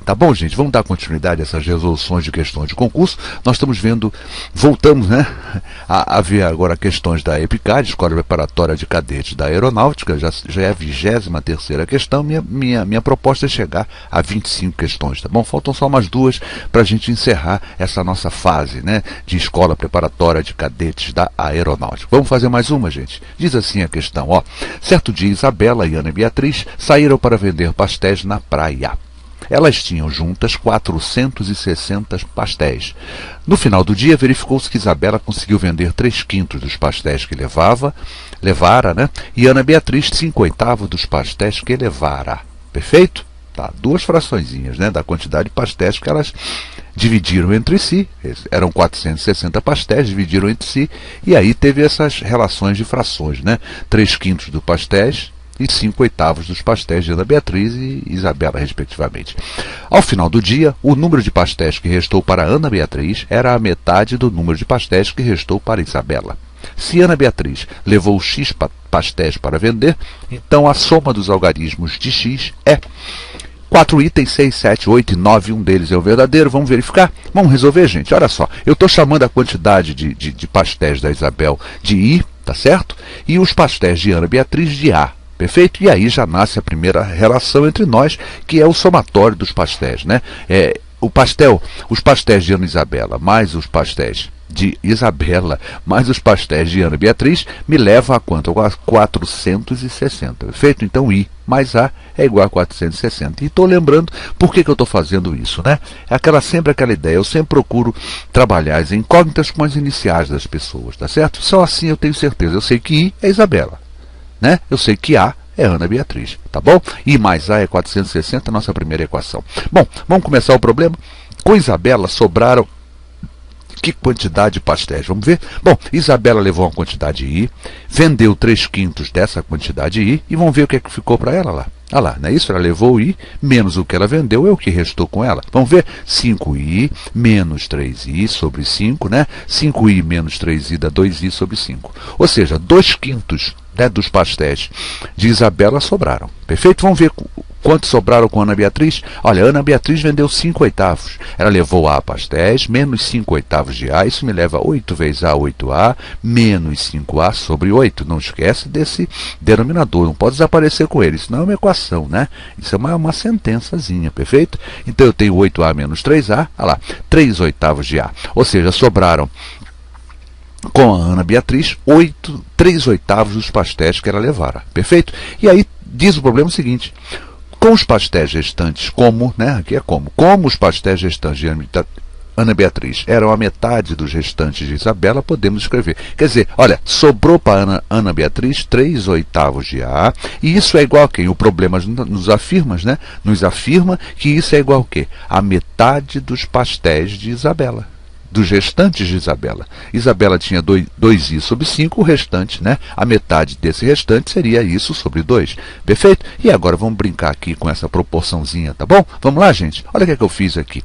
Tá bom, gente? Vamos dar continuidade a essas resoluções de questões de concurso. Nós estamos vendo, voltamos, né, a ver agora questões da EPICAD, Escola Preparatória de Cadetes da Aeronáutica. Já é a 23ª questão. Minha proposta é chegar a 25 questões, tá bom? Faltam só umas duas para a gente encerrar essa nossa fase, né, de Escola Preparatória de Cadetes da Aeronáutica. Vamos fazer mais uma, gente? Diz assim a questão, ó. Certo dia, Isabela e Ana Beatriz saíram para vender pastéis na praia. Elas tinham juntas 460 pastéis. No final do dia, verificou-se que Isabela conseguiu vender 3/5 dos pastéis que levara, né? E Ana Beatriz 5/8 dos pastéis que levara. Perfeito? Tá, duas fraçõezinhas, né, da quantidade de pastéis que elas dividiram entre si. Eram 460 pastéis, dividiram entre si, e aí teve essas relações de frações, né? 3/5 dos pastéis e 5/8 dos pastéis de Ana Beatriz e Isabela, respectivamente. Ao final do dia, o número de pastéis que restou para Ana Beatriz era a metade do número de pastéis que restou para Isabela. Se Ana Beatriz levou X pastéis para vender, então a soma dos algarismos de X é 4 itens, 6, 7, 8 e 9, um deles é o verdadeiro. Vamos verificar? Vamos resolver, gente? Olha só, eu estou chamando a quantidade de pastéis da Isabel de I, tá certo? E os pastéis de Ana Beatriz de A. Perfeito? E aí já nasce a primeira relação entre nós, que é o somatório dos pastéis, né? Os pastéis de Ana Isabela mais os pastéis de Isabela mais os pastéis de Ana Beatriz me leva a quanto? A 460. Perfeito? Então I mais A é igual a 460. E estou lembrando por que eu estou fazendo isso, né? Sempre aquela ideia. Eu sempre procuro trabalhar as incógnitas com as iniciais das pessoas, tá certo? Só assim eu tenho certeza. Eu sei que I é Isabela, né? Eu sei que A é Ana Beatriz, tá bom? I mais A é 460, nossa primeira equação. Bom, vamos começar o problema. Com Isabela sobraram que quantidade de pastéis? Vamos ver? Bom, Isabela levou uma quantidade I, vendeu 3/5 dessa quantidade I, e vamos ver o que é que ficou para ela lá. Olha lá, não é isso? Ela levou I, menos o que ela vendeu é o que restou com ela. Vamos ver? 5I menos 3I sobre 5, né? 5I menos 3I dá 2I sobre 5. Ou seja, 2/5, né, dos pastéis de Isabela sobraram. Perfeito? Vamos ver quantos sobraram com Ana Beatriz? Olha, Ana Beatriz vendeu 5/8. Ela levou A pastéis, menos 5/8 de A. Isso me leva 8 vezes A, 8A, menos 5A sobre 8. Não esquece desse denominador. Não pode desaparecer com ele. Isso não é uma equação, né? Isso é uma sentençazinha, perfeito? Então eu tenho 8A menos 3A. Olha lá, 3/8 de A. Ou seja, sobraram com a Ana Beatriz 3/8 dos pastéis que ela levara. Perfeito? E aí diz o problema seguinte. Com os pastéis restantes, né? Aqui é como os pastéis restantes de Ana Beatriz eram a metade dos restantes de Isabela, podemos escrever. Quer dizer, olha, sobrou para Ana Beatriz 3/8 de A, e isso é igual a quem? O problema nos afirma, né? Nos afirma que isso é igual a quê? A metade dos pastéis de Isabela. Dos restantes de Isabela. Isabela tinha 2i sobre 5, o restante, né? A metade desse restante seria isso sobre 2. Perfeito? E agora vamos brincar aqui com essa proporçãozinha, tá bom? Vamos lá, gente? Olha o que é que eu fiz aqui.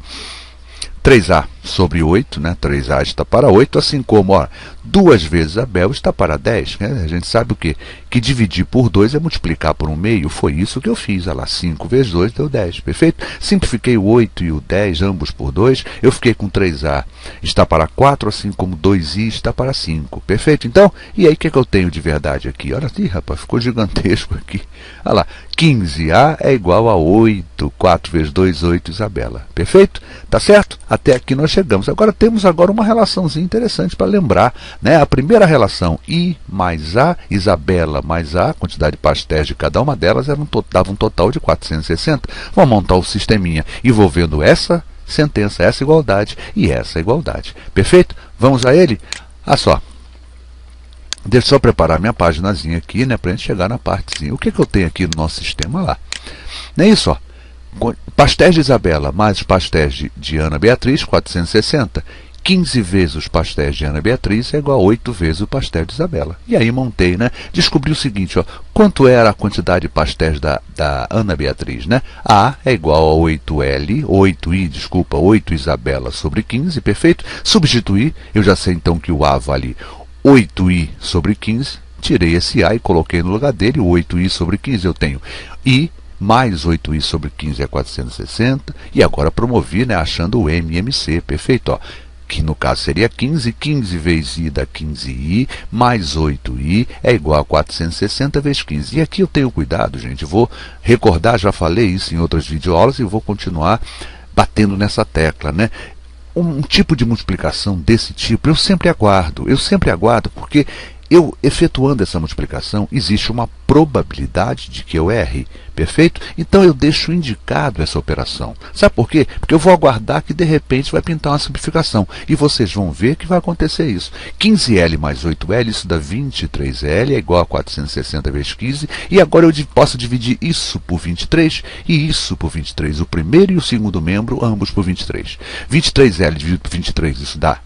3A sobre 8, né? 3A está para 8, assim como, ó, 2 vezes Isabel está para 10. Né? A gente sabe o quê? Que dividir por 2 é multiplicar por 1/2. Foi isso que eu fiz. Olha lá, 5 vezes 2 deu 10. Perfeito? Simplifiquei o 8 e o 10, ambos por 2. Eu fiquei com 3A está para 4, assim como 2i está para 5. Perfeito? Então, e aí o que é que eu tenho de verdade aqui? Olha aqui, rapaz, ficou gigantesco aqui. Olha lá, 15A é igual a 8. 4 vezes 2, 8, Isabela. Perfeito? Tá certo? Até aqui nós chegamos. Agora temos uma relaçãozinha interessante para lembrar, né? A primeira relação, I mais A, Isabela mais A, quantidade de pastéis de cada uma delas dava um total de 460. Vamos montar o sisteminha envolvendo essa sentença, essa igualdade e essa igualdade. Perfeito? Vamos a ele? Olha só. Deixa eu só preparar minha paginazinha aqui, né, para a gente chegar na partezinha. O que eu tenho aqui no nosso sistema lá? Não é isso, ó. Pastéis de Isabela mais os pastéis de Ana Beatriz, 460. 15 vezes os pastéis de Ana Beatriz é igual a 8 vezes o pastel de Isabela. E aí montei, né? Descobri o seguinte, ó. Quanto era a quantidade de pastéis da Ana Beatriz, né? A é igual a 8 Isabela sobre 15, perfeito? Substituir, eu já sei então que o A vale 8i sobre 15. Tirei esse A e coloquei no lugar dele 8i sobre 15. Eu tenho I mais 8i sobre 15 é 460, e agora promovi, né, achando o MMC, perfeito, ó, que no caso seria 15, 15 vezes i dá 15i, mais 8i é igual a 460 vezes 15. E aqui eu tenho cuidado, gente, vou recordar, já falei isso em outras videoaulas e vou continuar batendo nessa tecla, né? Um tipo de multiplicação desse tipo eu sempre aguardo porque eu efetuando essa multiplicação existe uma probabilidade de que eu erre, perfeito? Então eu deixo indicado essa operação. Sabe por quê? Porque eu vou aguardar que de repente vai pintar uma simplificação e vocês vão ver que vai acontecer isso. 15L mais 8L, isso dá 23L, é igual a 460 vezes 15, e agora eu posso dividir isso por 23 e isso por 23, o primeiro e o segundo membro, ambos por 23. 23L dividido por 23, isso dá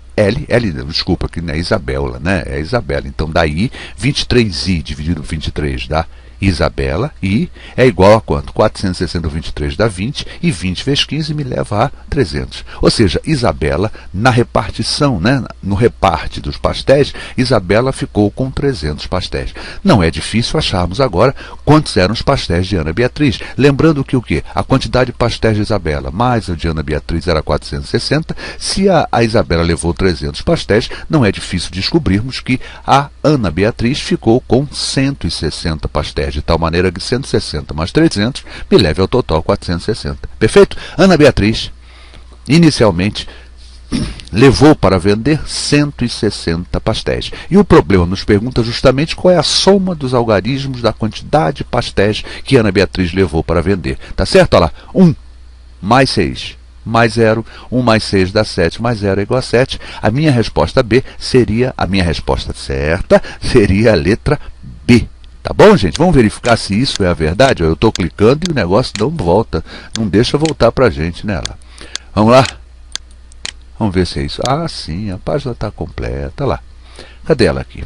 desculpa, que não é Isabela, né? É Isabela. Então, daí, 23i dividido por 23 dá Isabela, e é igual a quanto? 460 vezes 23 dá 20, e 20 vezes 15 me leva a 300. Ou seja, Isabela, na repartição, né, no reparte dos pastéis, Isabela ficou com 300 pastéis. Não é difícil acharmos agora quantos eram os pastéis de Ana Beatriz. Lembrando que o quê? A quantidade de pastéis de Isabela mais a de Ana Beatriz era 460. Se a Isabela levou 300 pastéis, não é difícil descobrirmos que a Ana Beatriz ficou com 160 pastéis, de tal maneira que 160 mais 300 me leve ao total 460. Perfeito? Ana Beatriz, inicialmente, levou para vender 160 pastéis. E o problema nos pergunta justamente qual é a soma dos algarismos da quantidade de pastéis que Ana Beatriz levou para vender. Tá certo? Olha lá, 1 mais 6 mais 0, 1 mais 6 dá 7, mais 0 é igual a 7. A minha resposta B seria, a minha resposta certa seria a letra B. Tá bom, gente? Vamos verificar se isso é a verdade? Eu estou clicando e o negócio não volta, não deixa voltar para a gente nela. Vamos lá? Vamos ver se é isso. Ah, sim, a página está completa. Lá. Cadê ela aqui?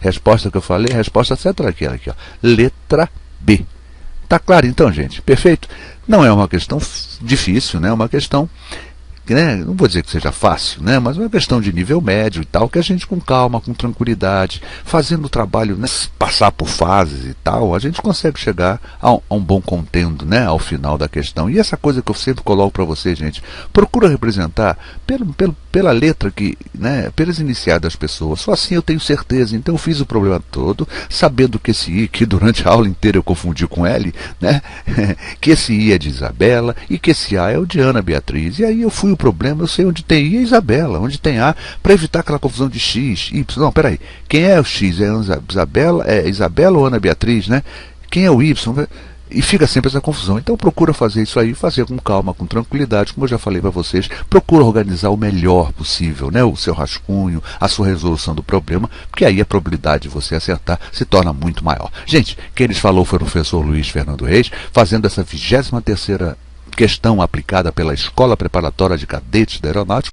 Resposta que eu falei, resposta certa era aquela aqui, ó. Letra B. Tá claro então, gente? Perfeito? Não é uma questão difícil, né? É uma questão, né? Não vou dizer que seja fácil, né? Mas é uma questão de nível médio e tal, que a gente com calma, com tranquilidade, fazendo o trabalho, né? Passar por fases e tal, a gente consegue chegar a um bom contendo, né? Ao final da questão. E essa coisa que eu sempre coloco para vocês, gente, procura representar pela letra que, né? Pelas iniciais das pessoas. Só assim eu tenho certeza. Então eu fiz o problema todo, sabendo que esse I, que durante a aula inteira eu confundi com L, né? Que esse I é de Isabela e que esse A é o de Ana Beatriz. E aí eu fui o problema, eu sei onde tem I é Isabela, onde tem A, para evitar aquela confusão de X, Y. Não, peraí. Quem é o X? É Isabela, Isabela ou Ana Beatriz, né? Quem é o Y? E fica sempre essa confusão. Então procura fazer isso aí, fazer com calma, com tranquilidade, como eu já falei para vocês. Procura organizar o melhor possível, né? O seu rascunho, a sua resolução do problema, porque aí a probabilidade de você acertar se torna muito maior. Gente, quem lhes falou foi o professor Luiz Fernando Reis, fazendo essa 23ª questão aplicada pela Escola Preparatória de Cadetes da Aeronáutica.